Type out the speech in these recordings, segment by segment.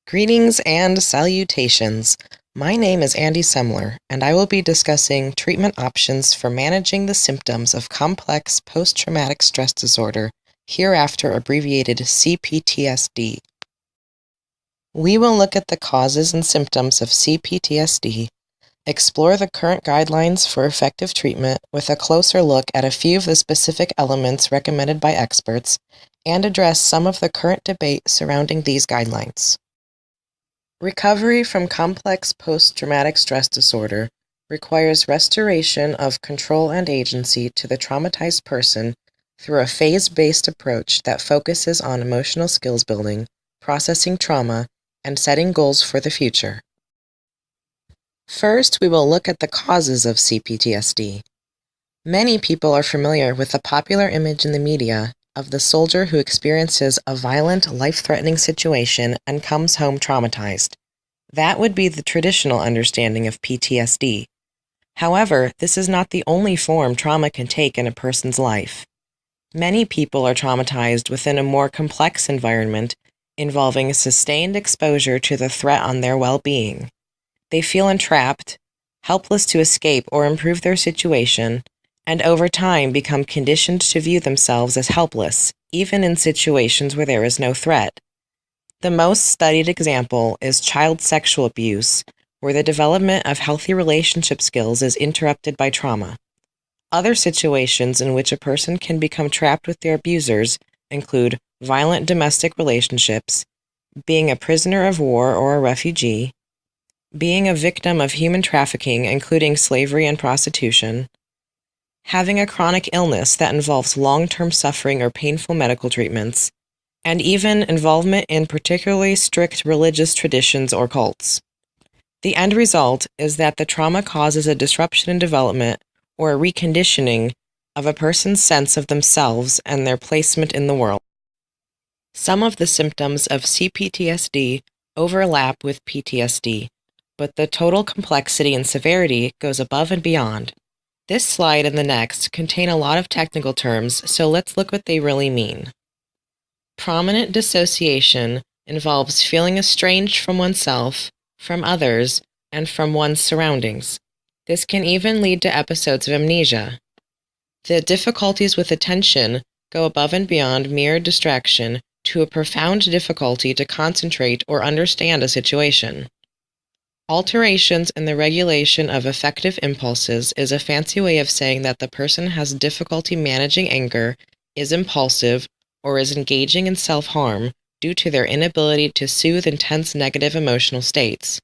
Greetings and salutations. My name is Andy Semler, and I will be discussing treatment options for managing the symptoms of complex post-traumatic stress disorder, hereafter abbreviated CPTSD. We will look at the causes and symptoms of CPTSD, explore the current guidelines for effective treatment with a closer look at a few of the specific elements recommended by experts, and address some of the current debate surrounding these guidelines. Recovery from complex post-traumatic stress disorder requires restoration of control and agency to the traumatized person through a phase-based approach that focuses on emotional skills building, processing trauma, and setting goals for the future. First, we will look at the causes of CPTSD. Many people are familiar with the popular image in the media of the soldier who experiences a violent, life-threatening situation and comes home traumatized. That would be the traditional understanding of PTSD. However, this is not the only form trauma can take in a person's life. Many people are traumatized within a more complex environment involving sustained exposure to the threat on their well-being. They feel entrapped, helpless to escape or improve their situation, and over time become conditioned to view themselves as helpless, even in situations where there is no threat. The most studied example is child sexual abuse, where the development of healthy relationship skills is interrupted by trauma. Other situations in which a person can become trapped with their abusers include violent domestic relationships, being a prisoner of war or a refugee, being a victim of human trafficking, including slavery and prostitution, having a chronic illness that involves long-term suffering or painful medical treatments, and even involvement in particularly strict religious traditions or cults. The end result is that the trauma causes a disruption in development or a reconditioning of a person's sense of themselves and their placement in the world. Some of the symptoms of CPTSD overlap with PTSD, but the total complexity and severity goes above and beyond. This slide and the next contain a lot of technical terms, so let's look what they really mean. Prominent dissociation involves feeling estranged from oneself, from others, and from one's surroundings. This can even lead to episodes of amnesia. The difficulties with attention go above and beyond mere distraction to a profound difficulty to concentrate or understand a situation. Alterations in the regulation of affective impulses is a fancy way of saying that the person has difficulty managing anger, is impulsive, or is engaging in self-harm due to their inability to soothe intense negative emotional states.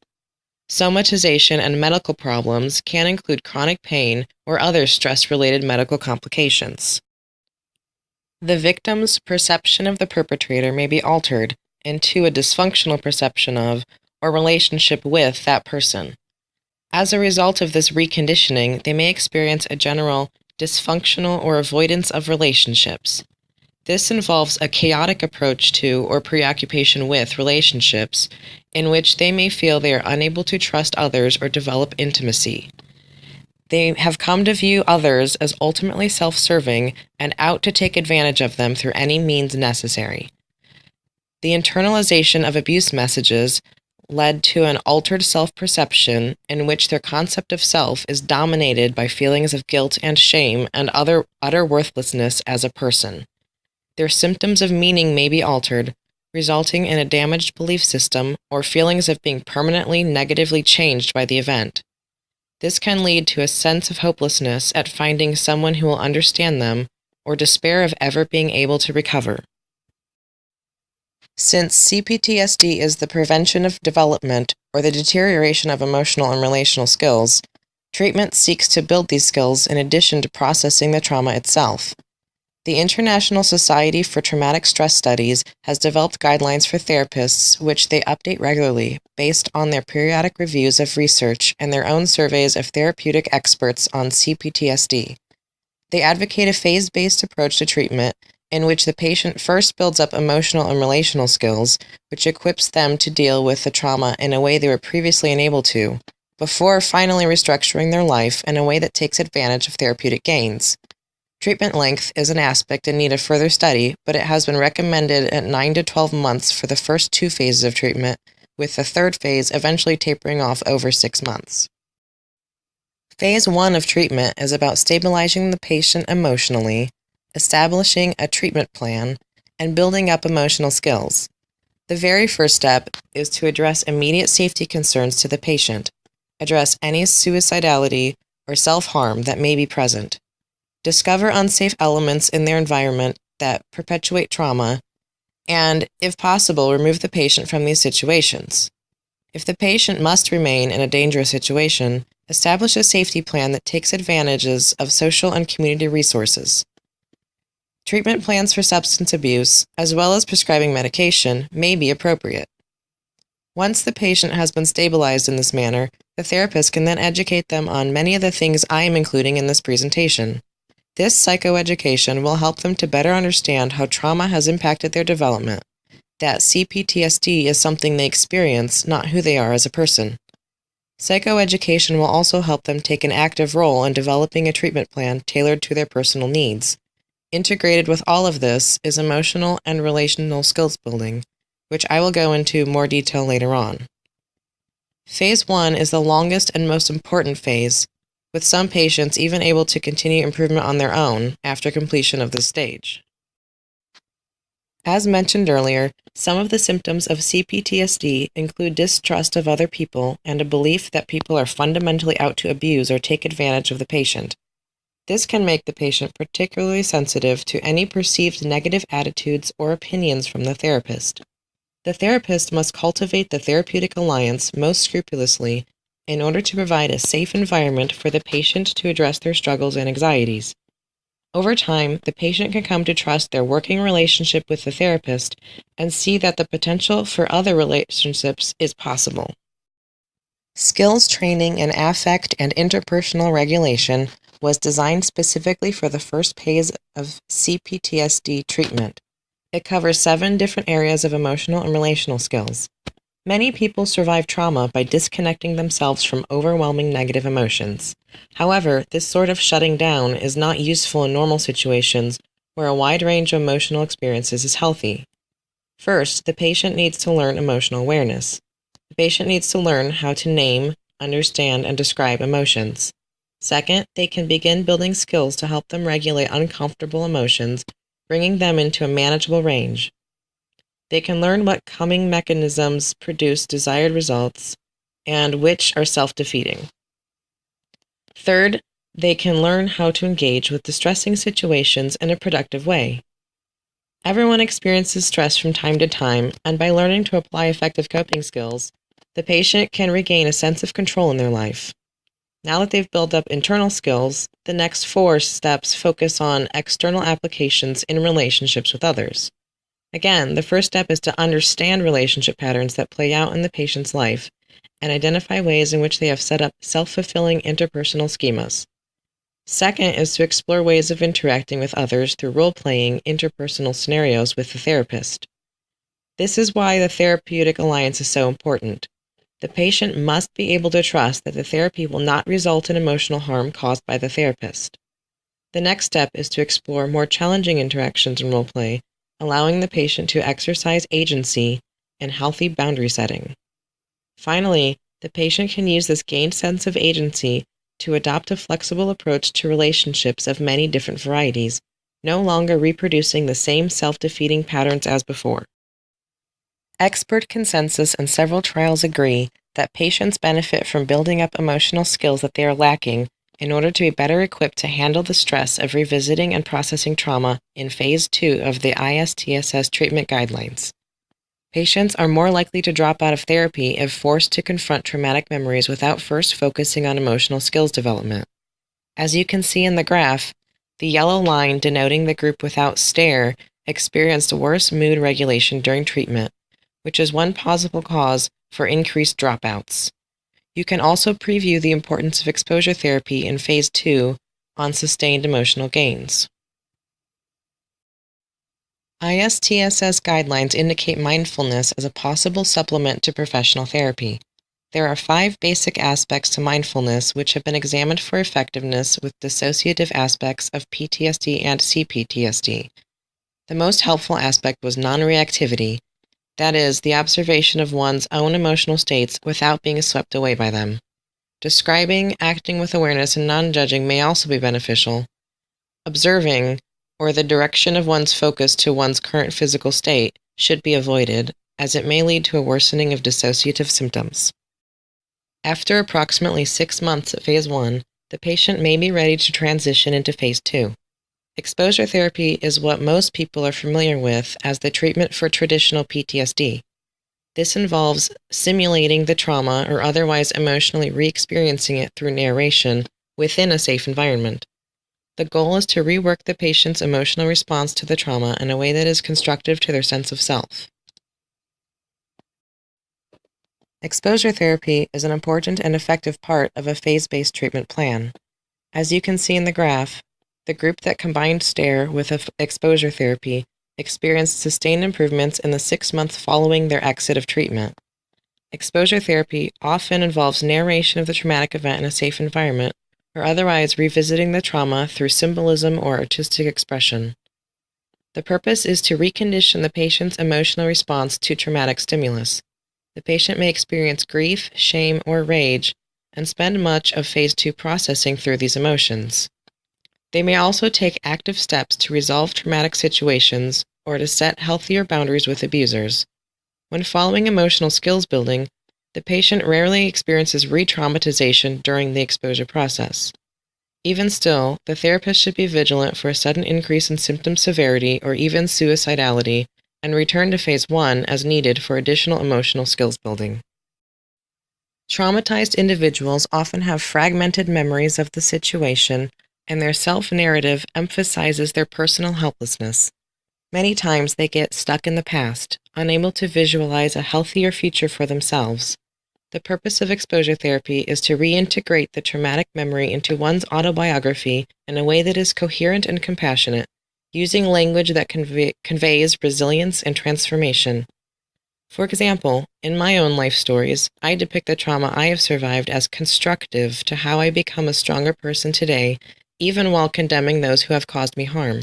Somatization and medical problems can include chronic pain or other stress-related medical complications. The victim's perception of the perpetrator may be altered into a dysfunctional perception of or relationship with that person. As a result of this reconditioning, they may experience a general dysfunctional or avoidance of relationships. This involves a chaotic approach to or preoccupation with relationships in which they may feel they are unable to trust others or develop intimacy. They have come to view others as ultimately self-serving and out to take advantage of them through any means necessary. The internalization of abuse messages led to an altered self-perception in which their concept of self is dominated by feelings of guilt and shame and utter worthlessness as a person. Their symptoms of meaning may be altered, resulting in a damaged belief system or feelings of being permanently negatively changed by the event. This can lead to a sense of hopelessness at finding someone who will understand them or despair of ever being able to recover. Since CPTSD is the prevention of development or the deterioration of emotional and relational skills, treatment seeks to build these skills in addition to processing the trauma itself. The International Society for Traumatic Stress Studies has developed guidelines for therapists which they update regularly based on their periodic reviews of research and their own surveys of therapeutic experts on CPTSD. They advocate a phase-based approach to treatment in which the patient first builds up emotional and relational skills, which equips them to deal with the trauma in a way they were previously unable to, before finally restructuring their life in a way that takes advantage of therapeutic gains. Treatment length is an aspect in need of further study, but it has been recommended at 9 to 12 months for the first 2 phases of treatment, with the third phase eventually tapering off over 6 months. Phase 1 of treatment is about stabilizing the patient emotionally, establishing a treatment plan, and building up emotional skills. The very first step is to address immediate safety concerns to the patient, address any suicidality or self-harm that may be present, discover unsafe elements in their environment that perpetuate trauma, and, if possible, remove the patient from these situations. If the patient must remain in a dangerous situation, establish a safety plan that takes advantages of social and community resources. Treatment plans for substance abuse, as well as prescribing medication, may be appropriate. Once the patient has been stabilized in this manner, the therapist can then educate them on many of the things I am including in this presentation. This psychoeducation will help them to better understand how trauma has impacted their development, that CPTSD is something they experience, not who they are as a person. Psychoeducation will also help them take an active role in developing a treatment plan tailored to their personal needs. Integrated with all of this is emotional and relational skills building, which I will go into more detail later on. Phase 1 is the longest and most important phase, with some patients even able to continue improvement on their own after completion of this stage. As mentioned earlier, some of the symptoms of CPTSD include distrust of other people and a belief that people are fundamentally out to abuse or take advantage of the patient. This can make the patient particularly sensitive to any perceived negative attitudes or opinions from the therapist. The therapist must cultivate the therapeutic alliance most scrupulously in order to provide a safe environment for the patient to address their struggles and anxieties. Over time, the patient can come to trust their working relationship with the therapist and see that the potential for other relationships is possible. Skills training in affect and interpersonal regulation was designed specifically for the first phase of CPTSD treatment. It covers 7 different areas of emotional and relational skills. Many people survive trauma by disconnecting themselves from overwhelming negative emotions. However, this sort of shutting down is not useful in normal situations where a wide range of emotional experiences is healthy. First, the patient needs to learn emotional awareness. The patient needs to learn how to name, understand, and describe emotions. Second, they can begin building skills to help them regulate uncomfortable emotions, bringing them into a manageable range. They can learn what calming mechanisms produce desired results and which are self-defeating. Third, they can learn how to engage with distressing situations in a productive way. Everyone experiences stress from time to time, and by learning to apply effective coping skills, the patient can regain a sense of control in their life. Now that they've built up internal skills, the next 4 steps focus on external applications in relationships with others. Again, the first step is to understand relationship patterns that play out in the patient's life and identify ways in which they have set up self-fulfilling interpersonal schemas. Second is to explore ways of interacting with others through role-playing interpersonal scenarios with the therapist. This is why the therapeutic alliance is so important. The patient must be able to trust that the therapy will not result in emotional harm caused by the therapist. The next step is to explore more challenging interactions in role-play, allowing the patient to exercise agency and healthy boundary setting. Finally, the patient can use this gained sense of agency to adopt a flexible approach to relationships of many different varieties, no longer reproducing the same self-defeating patterns as before. Expert consensus and several trials agree that patients benefit from building up emotional skills that they are lacking in order to be better equipped to handle the stress of revisiting and processing trauma in Phase 2 of the ISTSS treatment guidelines. Patients are more likely to drop out of therapy if forced to confront traumatic memories without first focusing on emotional skills development. As you can see in the graph, the yellow line denoting the group without STARE experienced worse mood regulation during treatment, which is one possible cause for increased dropouts. You can also preview the importance of exposure therapy in Phase 2 on sustained emotional gains. ISTSS guidelines indicate mindfulness as a possible supplement to professional therapy. There are 5 basic aspects to mindfulness which have been examined for effectiveness with dissociative aspects of PTSD and CPTSD. The most helpful aspect was non-reactivity, That is, the observation of one's own emotional states without being swept away by them. Describing, acting with awareness, and non-judging may also be beneficial. Observing, or the direction of one's focus to one's current physical state, should be avoided, as it may lead to a worsening of dissociative symptoms. After approximately 6 months at Phase 1, the patient may be ready to transition into Phase 2. Exposure therapy is what most people are familiar with as the treatment for traditional PTSD. This involves simulating the trauma or otherwise emotionally re-experiencing it through narration within a safe environment. The goal is to rework the patient's emotional response to the trauma in a way that is constructive to their sense of self. Exposure therapy is an important and effective part of a phase-based treatment plan. As you can see in the graph, the group that combined STARE with exposure therapy experienced sustained improvements in the 6 months following their exit of treatment. Exposure therapy often involves narration of the traumatic event in a safe environment, or otherwise revisiting the trauma through symbolism or artistic expression. The purpose is to recondition the patient's emotional response to traumatic stimulus. The patient may experience grief, shame, or rage, and spend much of Phase 2 processing through these emotions. They may also take active steps to resolve traumatic situations or to set healthier boundaries with abusers. When following emotional skills building, the patient rarely experiences re-traumatization during the exposure process. Even still, the therapist should be vigilant for a sudden increase in symptom severity or even suicidality and return to Phase 1 as needed for additional emotional skills building. Traumatized individuals often have fragmented memories of the situation, and their self-narrative emphasizes their personal helplessness. Many times they get stuck in the past, unable to visualize a healthier future for themselves. The purpose of exposure therapy is to reintegrate the traumatic memory into one's autobiography in a way that is coherent and compassionate, using language that conveys resilience and transformation. For example, in my own life stories, I depict the trauma I have survived as constructive to how I become a stronger person today, even while condemning those who have caused me harm.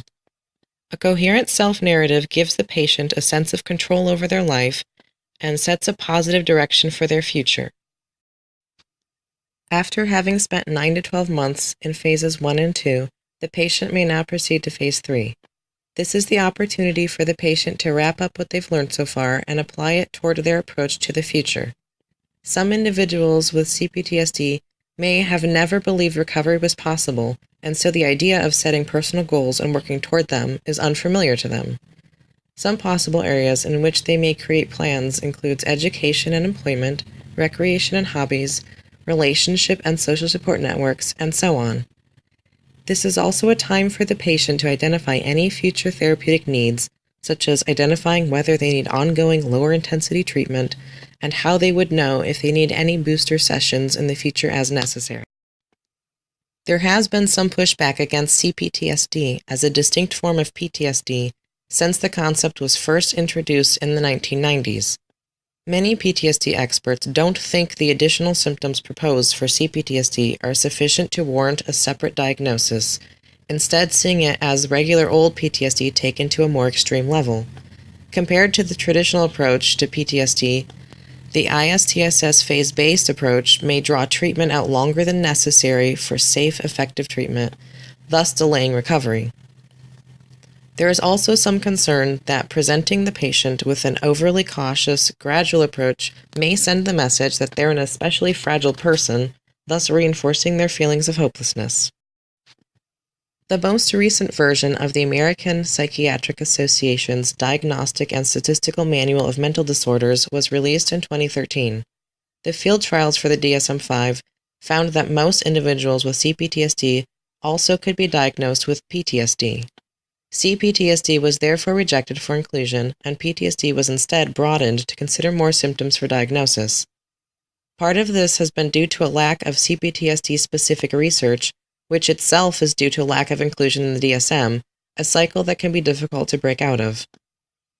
A coherent self-narrative gives the patient a sense of control over their life and sets a positive direction for their future. After having spent 9 to 12 months in Phases 1 and 2, the patient may now proceed to Phase 3. This is the opportunity for the patient to wrap up what they've learned so far and apply it toward their approach to the future. Some individuals with CPTSD may have never believed recovery was possible, and so the idea of setting personal goals and working toward them is unfamiliar to them. Some possible areas in which they may create plans includes education and employment, recreation and hobbies, relationship and social support networks, and so on. This is also a time for the patient to identify any future therapeutic needs, such as identifying whether they need ongoing lower-intensity treatment and how they would know if they need any booster sessions in the future as necessary. There has been some pushback against CPTSD as a distinct form of PTSD since the concept was first introduced in the 1990s. Many PTSD experts don't think the additional symptoms proposed for CPTSD are sufficient to warrant a separate diagnosis, instead seeing it as regular old PTSD taken to a more extreme level. Compared to the traditional approach to PTSD, the ISTSS phase-based approach may draw treatment out longer than necessary for safe, effective treatment, thus delaying recovery. There is also some concern that presenting the patient with an overly cautious, gradual approach may send the message that they're an especially fragile person, thus reinforcing their feelings of hopelessness. The most recent version of the American Psychiatric Association's Diagnostic and Statistical Manual of Mental Disorders was released in 2013. The field trials for the DSM-5 found that most individuals with CPTSD also could be diagnosed with PTSD. CPTSD was therefore rejected for inclusion, and PTSD was instead broadened to consider more symptoms for diagnosis. Part of this has been due to a lack of CPTSD-specific research, which itself is due to a lack of inclusion in the DSM, a cycle that can be difficult to break out of.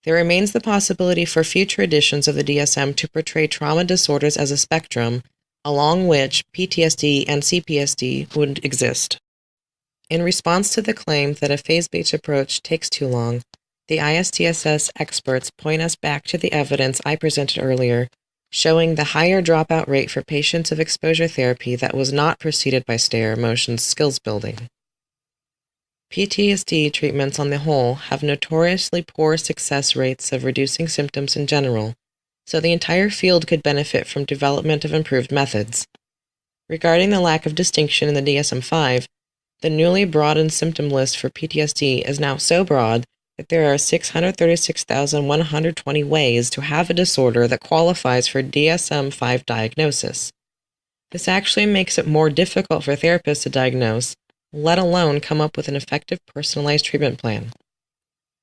There remains the possibility for future editions of the DSM to portray trauma disorders as a spectrum, along which PTSD and CPTSD would exist. In response to the claim that a phase-based approach takes too long, the ISTSS experts point us back to the evidence I presented earlier, showing the higher dropout rate for patients of exposure therapy that was not preceded by Stay Motion's skills building. PTSD treatments on the whole have notoriously poor success rates of reducing symptoms in general, so the entire field could benefit from development of improved methods. Regarding the lack of distinction in the DSM-5, the newly broadened symptom list for PTSD is now so broad that there are 636,120 ways to have a disorder that qualifies for DSM-5 diagnosis. This actually makes it more difficult for therapists to diagnose, let alone come up with an effective personalized treatment plan.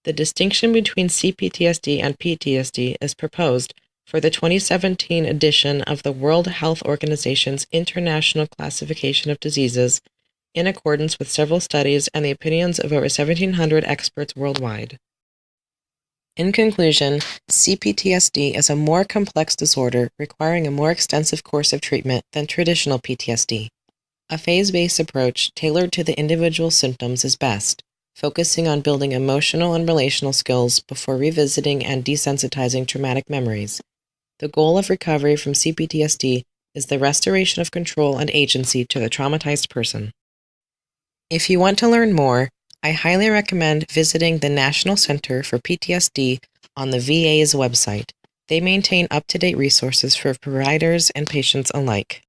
The distinction between CPTSD and PTSD is proposed for the 2017 edition of the World Health Organization's International Classification of Diseases, in accordance with several studies and the opinions of over 1,700 experts worldwide. In conclusion, CPTSD is a more complex disorder requiring a more extensive course of treatment than traditional PTSD. A phase-based approach tailored to the individual symptoms is best, focusing on building emotional and relational skills before revisiting and desensitizing traumatic memories. The goal of recovery from CPTSD is the restoration of control and agency to the traumatized person. If you want to learn more, I highly recommend visiting the National Center for PTSD on the VA's website. They maintain up-to-date resources for providers and patients alike.